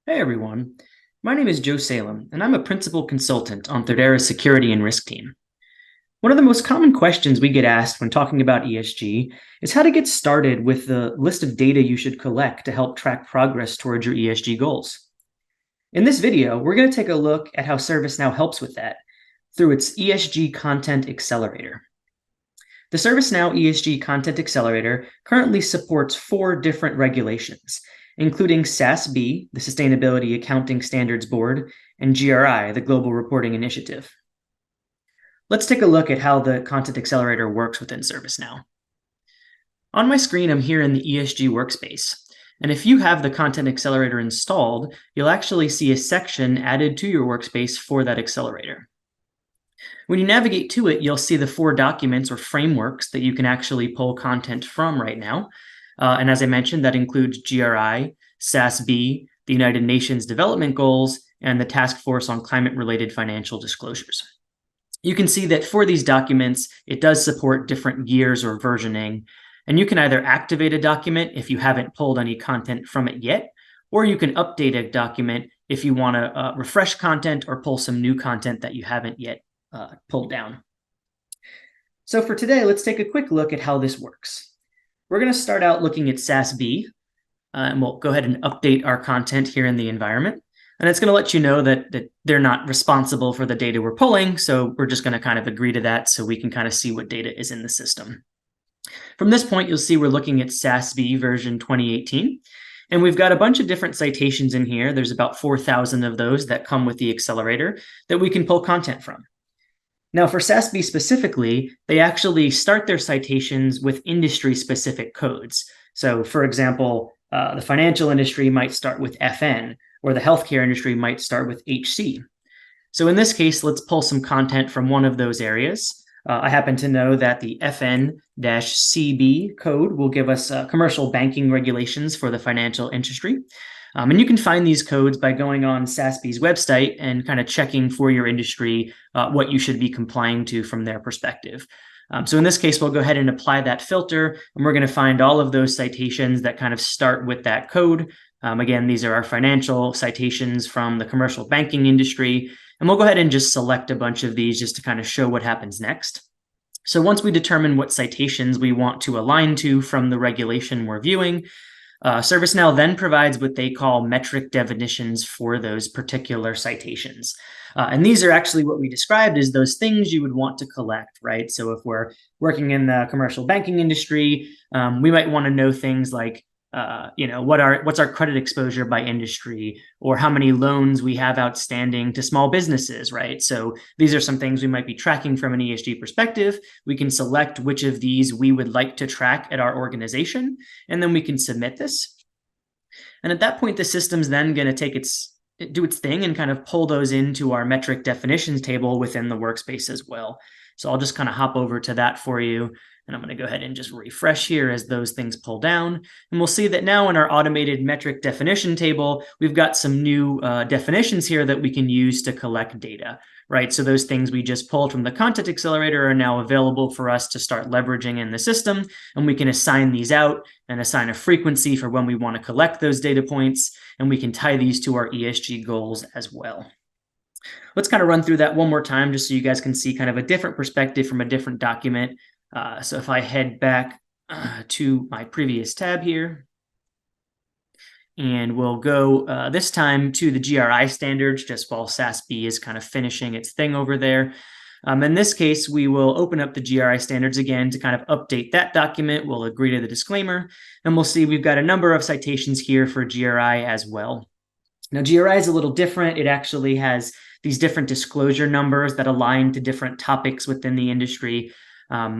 Hey everyone, my name is Joe Salem, and I'm a principal consultant on Thirdera's security and risk team. One of the most common questions we get asked when talking about ESG is how to get started with the list of data you should collect to help track progress towards your ESG goals. In this video, we're going to take a look at how ServiceNow helps with that through its ESG Content Accelerator. The ServiceNow ESG Content Accelerator currently supports 4 different regulations, including SASB, the Sustainability Accounting Standards Board, and GRI, the Global Reporting Initiative. Let's take a look at how the Content Accelerator works within ServiceNow. On my screen, I'm here in the ESG workspace. And if you have the Content Accelerator installed, you'll actually see a section added to your workspace for that accelerator. When you navigate to it, you'll see the 4 documents or frameworks that you can actually pull content from right now. And as I mentioned, that includes GRI, SASB, the United Nations Development Goals, and the Task Force on Climate-Related Financial Disclosures. You can see that for these documents, it does support different years or versioning, and you can either activate a document if you haven't pulled any content from it yet, or you can update a document if you want to refresh content or pull some new content that you haven't yet pulled down. So for today, let's take a quick look at how this works. We're going to start out looking at SASB, and we'll go ahead and update our content here in the environment. And it's going to let you know that they're not responsible for the data we're pulling, so we're just going to kind of agree to that so we can kind of see what data is in the system. From this point, you'll see we're looking at SASB version 2018, and we've got a bunch of different citations in here. There's about 4,000 of those that come with the accelerator that we can pull content from. Now, for SASB specifically, they actually start their citations with industry-specific codes. So, for example, the financial industry might start with FN, or the healthcare industry might start with HC. So in this case, let's pull some content from one of those areas. I happen to know that the FN-CB code will give us commercial banking regulations for the financial industry. And you can find these codes by going on SASB's website and kind of checking for your industry what you should be complying to from their perspective. So in this case, we'll go ahead and apply that filter, and we're going to find all of those citations that kind of start with that code. Again, these are our financial citations from the commercial banking industry, and we'll go ahead and just select a bunch of these just to kind of show what happens next. So once we determine what citations we want to align to from the regulation we're viewing, ServiceNow then provides what they call metric definitions for those particular citations. And these are actually what we described as those things you would want to collect, right? So if we're working in the commercial banking industry, we might want to know things like, what's our credit exposure by industry, or how many loans we have outstanding to small businesses, right? So these are some things we might be tracking from an ESG perspective. We can select which of these we would like to track at our organization, and then we can submit this. And at that point, the system's then going to do its thing and kind of pull those into our metric definitions table within the workspace as well. So I'll just kind of hop over to that for you. And I'm going to go ahead and just refresh here as those things pull down. And we'll see that now in our automated metric definition table, we've got some new definitions here that we can use to collect data, right? So those things we just pulled from the Content Accelerator are now available for us to start leveraging in the system. And we can assign these out and assign a frequency for when we want to collect those data points. And we can tie these to our ESG goals as well. Let's kind of run through that one more time just so you guys can see kind of a different perspective from a different document. So if I head back to my previous tab here, and we'll go this time to the GRI standards, just while SASB is kind of finishing its thing over there. In this case, we will open up the GRI standards again to kind of update that document. We'll agree to the disclaimer, and we'll see we've got a number of citations here for GRI as well. Now, GRI is a little different. It actually has these different disclosure numbers that align to different topics within the industry.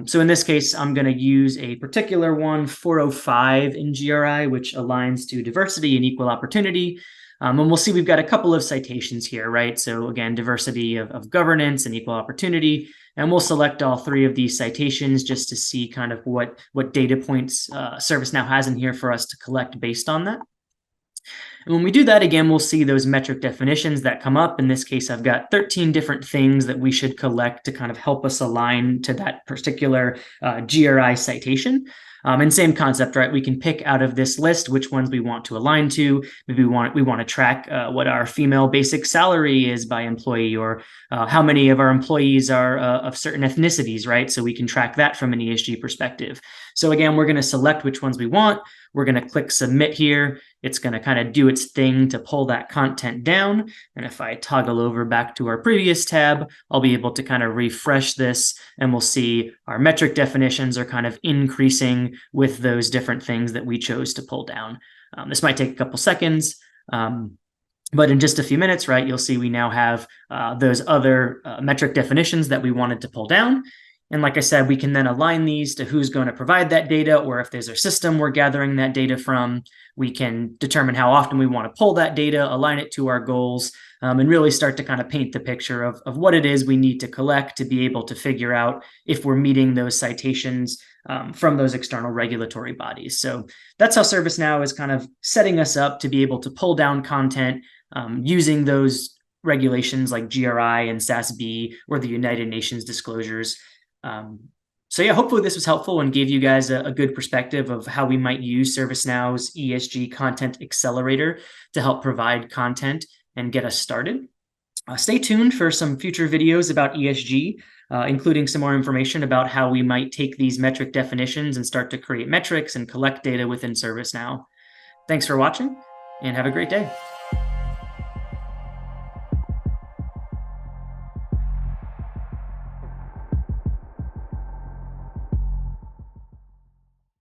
So in this case, I'm going to use a particular one, 405 in GRI, which aligns to diversity and equal opportunity. And we'll see we've got a couple of citations here, right? So again, diversity of governance and equal opportunity. And we'll select all 3 of these citations just to see kind of what data points ServiceNow has in here for us to collect based on that. And when we do that, again, we'll see those metric definitions that come up. In this case, I've got 13 different things that we should collect to kind of help us align to that particular GRI citation. And same concept, right? We can pick out of this list which ones we want to align to. Maybe we want to track what our female basic salary is by employee, or how many of our employees are of certain ethnicities, right? So we can track that from an ESG perspective. So again, we're going to select which ones we want. We're going to click submit here. It's going to kind of do its thing to pull that content down. And if I toggle over back to our previous tab, I'll be able to kind of refresh this, and we'll see our metric definitions are kind of increasing with those different things that we chose to pull down. This might take a couple seconds, but in just a few minutes, right, you'll see we now have those other metric definitions that we wanted to pull down. And like I said, we can then align these to who's going to provide that data, or if there's a system we're gathering that data from, we can determine how often we want to pull that data, align it to our goals, and really start to kind of paint the picture of what it is we need to collect to be able to figure out if we're meeting those citations from those external regulatory bodies. So that's how ServiceNow is kind of setting us up to be able to pull down content using those regulations like GRI and SASB, or the United Nations disclosures. So yeah, hopefully this was helpful and gave you guys a good perspective of how we might use ServiceNow's ESG Content Accelerator to help provide content and get us started. Stay tuned for some future videos about ESG, including some more information about how we might take these metric definitions and start to create metrics and collect data within ServiceNow. Thanks for watching, and have a great day.